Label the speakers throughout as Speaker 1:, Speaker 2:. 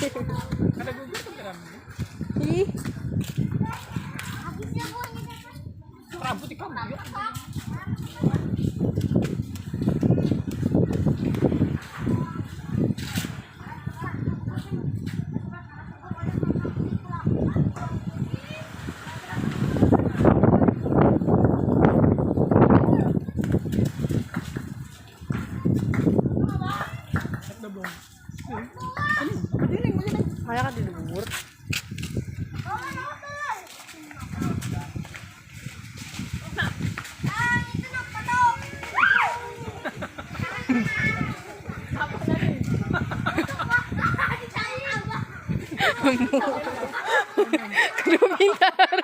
Speaker 1: Ada gugur tuh kan?
Speaker 2: Ih,
Speaker 1: Rambut di kamu ya. Udah belum?
Speaker 2: makanya kan dibubur. Kudu pintar.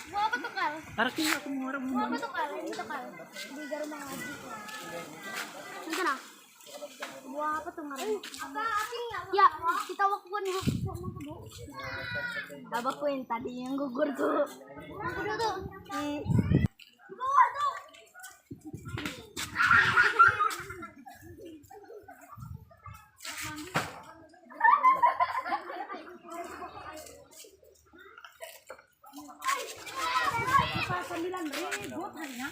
Speaker 3: Mau apa tuh Kal?
Speaker 1: Tarakin aku mau orang
Speaker 3: Mau apa tuh Kal? Ini tuh Kal. Di rumah ngaji. Ini sana. Mau apa tuh ngaji? Ya, kita wakuan ya. Abah kuin tadi yang gugur tuh. Gugur tuh. Bawa tuh. Rp9.000 hanya.